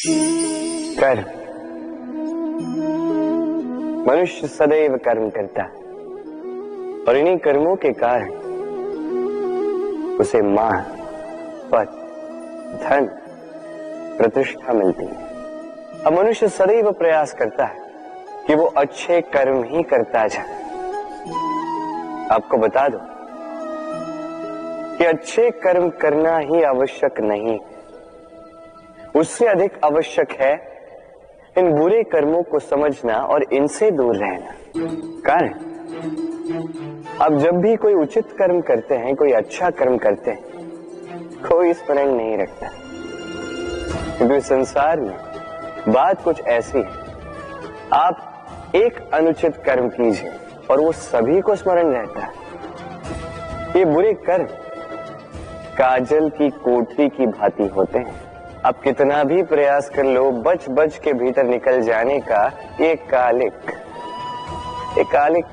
कर्म। मनुष्य सदैव कर्म करता है और इन्हीं कर्मों के कारण उसे मान, पद, धन, प्रतिष्ठा मिलती है। अब मनुष्य सदैव प्रयास करता है कि वो अच्छे कर्म ही करता जाए। आपको बता दो कि अच्छे कर्म करना ही आवश्यक नहीं, उससे अधिक आवश्यक है इन बुरे कर्मों को समझना और इनसे दूर रहना। कारण अब जब भी कोई उचित कर्म करते हैं, कोई अच्छा कर्म करते हैं, कोई स्मरण नहीं रखता, क्योंकि संसार में बात कुछ ऐसी है, आप एक अनुचित कर्म कीजिए और वो सभी को स्मरण रहता है। ये बुरे कर्म काजल की कोठरी की भांति होते हैं। आप कितना भी प्रयास कर लो, बच बच के भीतर निकल जाने का ये कालिक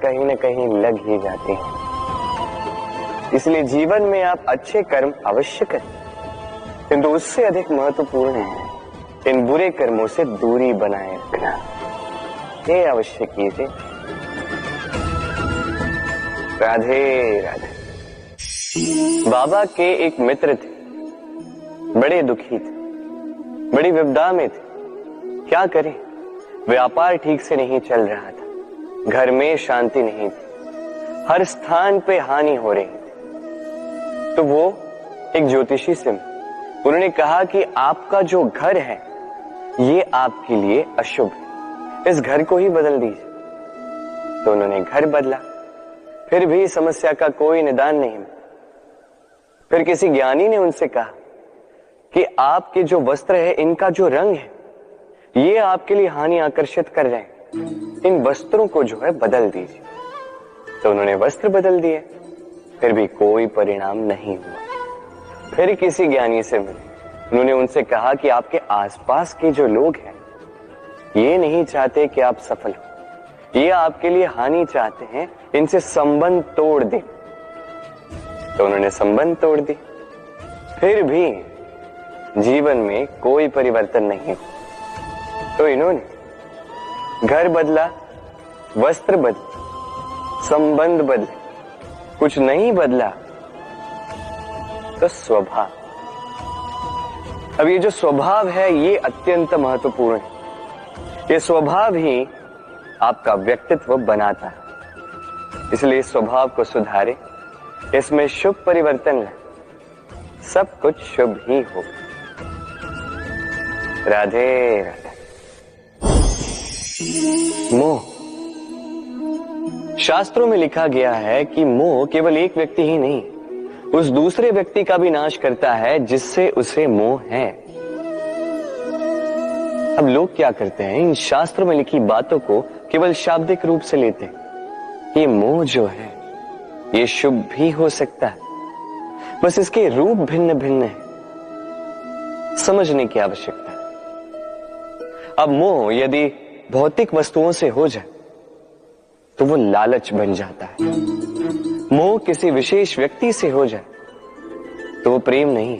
कहीं न कहीं लग ही जाती है। इसलिए जीवन में आप अच्छे कर्म अवश्य करें, किंतु उससे अधिक महत्वपूर्ण है इन बुरे कर्मों से दूरी बनाए रखना। ये अवश्य कीजिए। राधे राधे। बाबा के एक मित्र थे, बड़े दुखी थे, बड़ी विपदा में थे। क्या करें, व्यापार ठीक से नहीं चल रहा था, घर में शांति नहीं थी, हर स्थान पे हानि हो रही थी। तो वो एक ज्योतिषी से उन्होंने कहा कि आपका जो घर है ये आपके लिए अशुभ है, इस घर को ही बदल दीजिए। तो उन्होंने घर बदला, फिर भी समस्या का कोई निदान नहीं। फिर किसी ज्ञानी ने उनसे कहा कि आपके जो वस्त्र है, इनका जो रंग है, ये आपके लिए हानि आकर्षित कर रहे हैं, इन वस्त्रों को जो है बदल दीजिए। तो उन्होंने वस्त्र बदल दिए, फिर भी कोई परिणाम नहीं हुआ। फिर किसी ज्ञानी से मिले, उन्होंने उनसे कहा कि आपके आसपास के जो लोग हैं ये नहीं चाहते कि आप सफल हो, ये आपके लिए हानि चाहते हैं, इनसे संबंध तोड़ दें। तो उन्होंने संबंध तोड़ दी, फिर भी जीवन में कोई परिवर्तन नहीं। तो इन्होंने घर बदला, वस्त्र बदले, संबंध बदले, कुछ नहीं बदला तो स्वभाव। अब ये जो स्वभाव है ये अत्यंत महत्वपूर्ण है। ये स्वभाव ही आपका व्यक्तित्व बनाता है। इसलिए इस स्वभाव को सुधारे, इसमें शुभ परिवर्तन लाए, सब कुछ शुभ ही होगा। राधे राधे। मोह। शास्त्रों में लिखा गया है कि मोह केवल एक व्यक्ति ही नहीं, उस दूसरे व्यक्ति का भी नाश करता है जिससे उसे मोह है। अब लोग क्या करते हैं, इन शास्त्रों में लिखी बातों को केवल शाब्दिक रूप से लेते हैं। ये मोह जो है ये शुभ भी हो सकता है, बस इसके रूप भिन्न भिन्न है, समझने की आवश्यकता है। अब मोह यदि भौतिक वस्तुओं से हो जाए तो वो लालच बन जाता है। मोह किसी विशेष व्यक्ति से हो जाए तो वो प्रेम नहीं,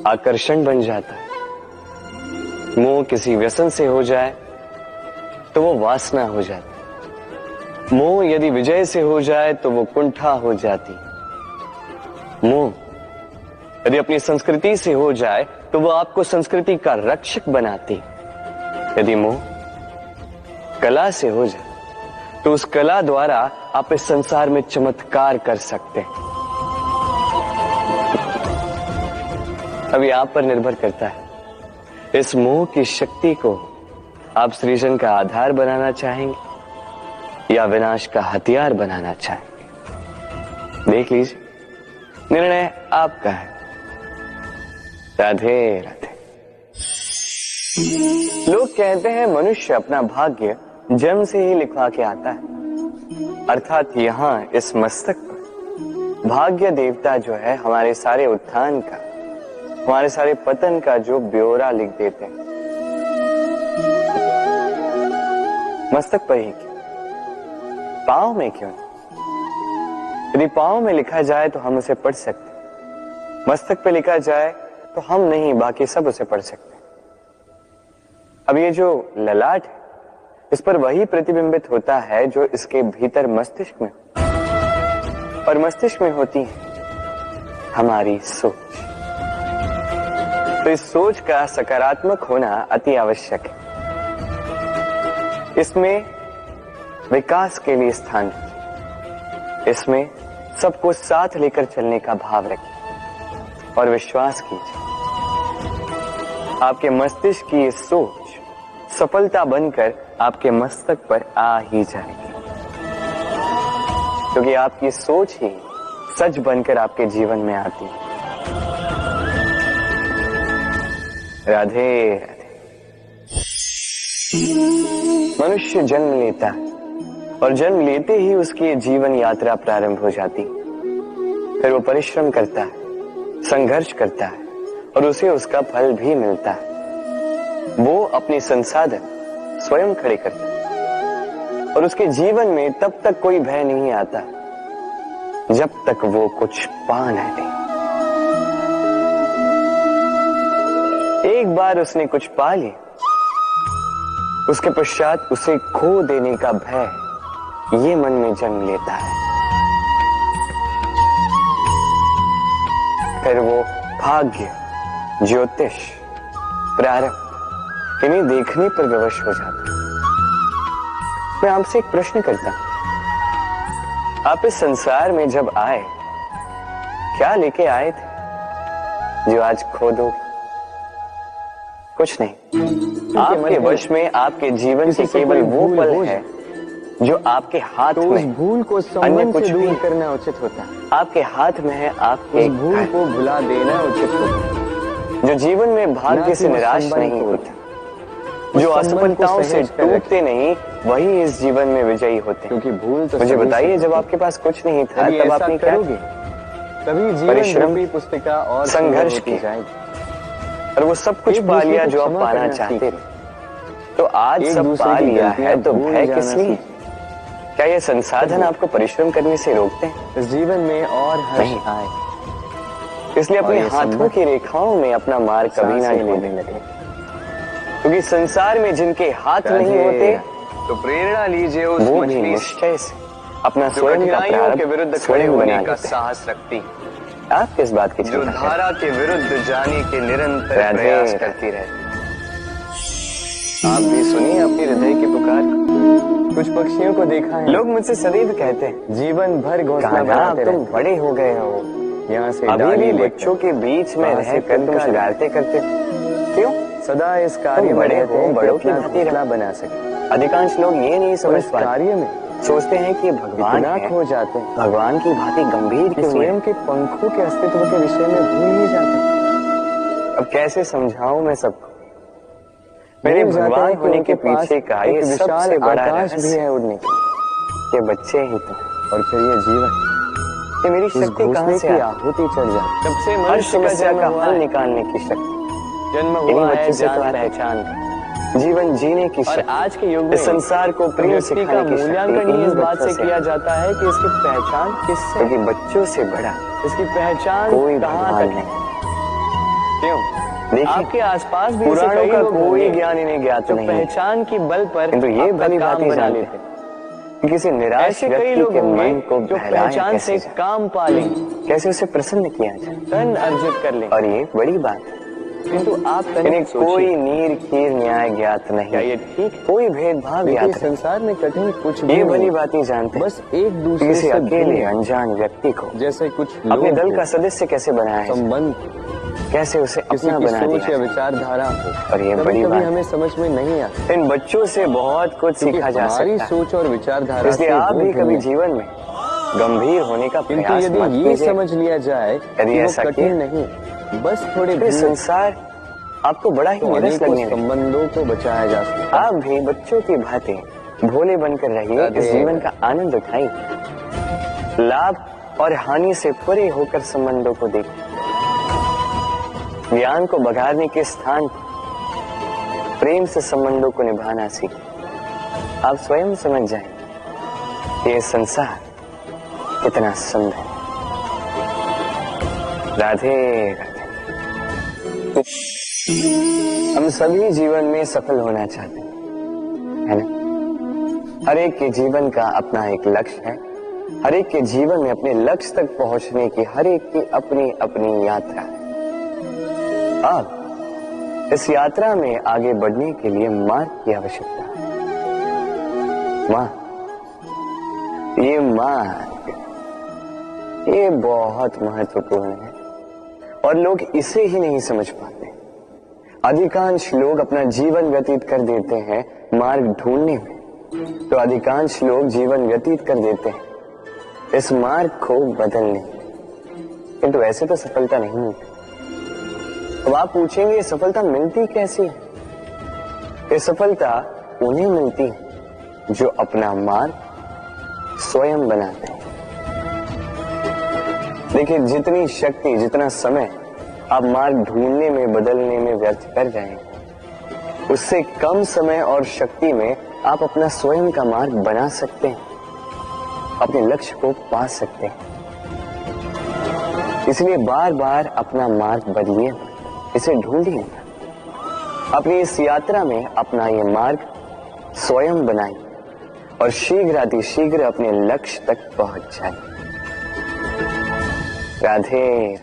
आकर्षण बन जाता है। मोह किसी व्यसन से हो जाए तो वो वासना हो जाती। मोह यदि विजय से हो जाए तो वो कुंठा हो जाती। मोह यदि अपनी संस्कृति से हो जाए तो वो आपको संस्कृति का रक्षक बनाती। यदि मोह कला से हो जाए तो उस कला द्वारा आप इस संसार में चमत्कार कर सकते हैं। अभी आप पर निर्भर करता है, इस मोह की शक्ति को आप सृजन का आधार बनाना चाहेंगे या विनाश का हथियार बनाना चाहेंगे। देख लीजिए, निर्णय आपका है। राधे राधे। लोग कहते हैं मनुष्य अपना भाग्य जन्म से ही लिखवा के आता है, अर्थात यहाँ इस मस्तक पर भाग्य देवता जो है हमारे सारे उत्थान का, हमारे सारे पतन का जो ब्यौरा लिख देते हैं। मस्तक पर ही क्यों, पांव में क्यों? यदि पांव में लिखा जाए तो हम उसे पढ़ सकते, मस्तक पे लिखा जाए तो हम नहीं, बाकी सब उसे पढ़ सकते। अब ये जो ललाट है, इस पर वही प्रतिबिंबित होता है जो इसके भीतर मस्तिष्क में, और मस्तिष्क में होती है हमारी सोच। तो इस सोच का सकारात्मक होना अति आवश्यक है। इसमें विकास के लिए स्थान रखिए, इसमें सबको साथ लेकर चलने का भाव रखिए और विश्वास कीजिए आपके मस्तिष्क की ये सोच सफलता बनकर आपके मस्तक पर आ ही जाएगी, क्योंकि आपकी सोच ही सच बनकर आपके जीवन में आती है। राधे राधे। मनुष्य जन्म लेता है और जन्म लेते ही उसकी जीवन यात्रा प्रारंभ हो जाती है। फिर वो परिश्रम करता है, संघर्ष करता है और उसे उसका फल भी मिलता है। वो अपने संसाधन स्वयं खड़े करता है और उसके जीवन में तब तक कोई भय नहीं आता जब तक वो कुछ पा न ले। एक बार उसने कुछ पा लिया, उसके पश्चात उसे खो देने का भय ये मन में जन्म लेता है। फिर वो भाग्य, ज्योतिष, प्रारब्ध इन्हें देखने पर विवश हो जाता है। मैं आपसे एक प्रश्न करता हूं, आप इस संसार में जब आए क्या लेके आए थे जो आज खो दो? कुछ नहीं। आपके वश में आपके जीवन के केवल वो पल है जो आपके हाथ में, भूल को अन्य कुछ से भी दूर करना उचित होता है। आपके हाथ में है। आपके भूल को भुला देना उचित होता है। जो जीवन में भाग्य से निराश नहीं होता, जो असफलताओं से टूटते नहीं, वही इस जीवन में विजयी होते हैं। क्योंकि भूल तो मुझे बताइए, जब आपके पास कुछ नहीं था तब आपने क्या किया? तभी परिश्रम, जीवन पुस्तिका और संघर्ष की जाएगी और वो सब कुछ पा लिया जो आप पाना चाहते थे। तो आज सब पा लिया है तो भय किस लिए? क्या ये संसाधन आपको परिश्रम करने से रोकते हैं? इस जीवन में और हर्ष आए, इसलिए अपने हाथों की रेखाओं में अपना मार्ग कभी ना लेने लगे, क्योंकि संसार में जिनके हाथ नहीं होते तो प्रेरणा लीजिए उस वो भी मछली निश्चय से अपना स्वयं का के विरुद्ध खड़े स्वयं होने बना का लेते हैं। साहस रखती, आप किस बात की जो चिंता करते हैं? धारा के विरुद्ध जाने के निरंतर राधे प्रयास राधे। करती रहती। आप भी सुनिए अपनी हृदय की पुकार को। कुछ पक्षियों को देखा है, लोग मुझसे सदैव कहते हैं, जीवन भर घोंसला कान्हा, बनाते तुम रहते बड़े हो गए हो, हैं। यहाँ से अभी डाली भी लेकर बच्चों के बीच में वहाँ से रहकर तुम तिनका शरारतें करते, क्यों? सदा इस कार्य तुम में बड़े रहते हो, हैं कि बड़ों की अपना भांति घोंसला बना सके। अधिकांश लोग ये नहीं और समझ इस पाते, कार्य में सोचते हैं कि भगवान इतना है, खो जाते हैं भगवान की भांति गंभीर कि क्यों है? स्वयं के पंखों के अस्तित्व के विषय में भूल ही जाते हैं। अब कैसे समझाऊं मैं सबको? मेरे भूल जाते भगवान हैं कि होने के उनके पास पीछे का ये एक विशाल सबसे बड़ा आकाश भी रहस्य है उड़ने के लिए। ये बच्चे ही तो, और फिर ये जीवन, ये मेरी इस शक्ति कहाँ घोंसले से की आई? आहुति चढ़ जाती। जब से हर समस्या का हल निकालने की शक्ति, जन्म इन्हीं हुआ है बच्चों से तो जान आता है। पहचान का। जीवन जीने की और शक्ति, आज के युग में इस संसार को प्रेम व्यक्ति का सिखाने की शक्ति मूल्यांकन ही इन्हीं इस बात बच्चों से किया जाता है कि इसकी पहचान किससे, क्योंकि बच्चों से बड़ा इसकी पहचान कोई कहाँ भगवान तक है। नहीं। क्यों? देखिए, आपके आसपास भी ऐसे पुराणों कई का लोग कोई होंगे ज्ञान इन्हें ज्ञात जो नहीं है, पहचान की बल पर किंतु ये अपना भली काम बातें बना जानते लेते हैं। कि किसी निराश ऐसे कई व्यक्ति लोग के होंगे मन को जो बहलाया पहचान कैसे से जाए, काम पा लेंगे, कैसे उसे प्रसन्न किया जाए, धन अर्जित कर लेंगे। और ये बड़ी बात है। किंतु आप इन्हें तनिक कोई सोचिए, नीर खीर न्याय ज्ञात क्या नहीं, ये ठीक है? कोई भेदभाव देखिए, ज्ञात इस संसार में कठिन कुछ नहीं। भी ये नहीं भली है। बातें जानते हैं। बस एक दूसरे किसी से अकेले भिन्न, अनजान व्यक्ति को जैसे कुछ अपने लोग दल हो, का सदस्य कैसे बनाया है, संबंध, कैसे उसे किसी अपना की बना सोच दिया या है। विचारधारा हो, और ये कभी बड़ी कभी बात हमें समझ में नहीं आता, इन बच्चों से बहुत कुछ क्योंकि सीखा जा हमारी सकता है। सोच और विचारधारा इसलिए से आप वो भी भिन्न कभी है। जीवन में गंभीर होने का किंतु प्रयास यदि मत ये कीजिए। समझ लिया जाए यदि कि वो ऐसा कठिन किया, नहीं, बस थोड़े तो भिन्न, संसार आपको बड़ा ही तो निरस अनेकों लगने लगे। संबंधों को बचाया जा सकता है। आप भी बच्चों की भांति भोले बनकर रहिए, राधे इस जीवन का आनंद उठाइए, लाभ और हानि से परे होकर संबंधों को देखिए, ज्ञान को बघारने के स्थान पर प्रेम से संबंधों को निभाना सीखिए। आप स्वयं समझ जाएंगे कि ये संसार कितना सुंदर है। राधे राधे। हम सभी जीवन में सफल होना चाहते हैं, है ना? हर एक के जीवन का अपना एक लक्ष्य है। हर एक के जीवन में अपने लक्ष्य तक पहुंचने की हर एक की अपनी अपनी यात्रा है। अब इस यात्रा में आगे बढ़ने के लिए मार्ग की आवश्यकता है। ये मार्ग ये बहुत महत्वपूर्ण है और लोग इसे ही नहीं समझ पाते। अधिकांश लोग अपना जीवन व्यतीत कर देते हैं मार्ग ढूंढने में, तो अधिकांश लोग जीवन व्यतीत कर देते हैं इस मार्ग को बदलने में। किंतु ऐसे तो सफलता नहीं मिलती। अब आप पूछेंगे ये सफलता मिलती कैसे है? ये सफलता उन्हें मिलती है जो अपना मार्ग स्वयं बनाते हैं। देखिए, जितनी शक्ति, जितना समय आप मार्ग ढूंढने में, बदलने में व्यर्थ कर रहे हैं, उससे कम समय और शक्ति में आप अपना स्वयं का मार्ग बना सकते हैं, अपने लक्ष्य को पा सकते हैं। इसलिए बार बार अपना मार्ग बदलिए, इसे ढूंढिए। अपनी इस यात्रा में अपना ये मार्ग स्वयं बनाइए और शीघ्र अपने लक्ष्य तक पहुंच जाए। राधे।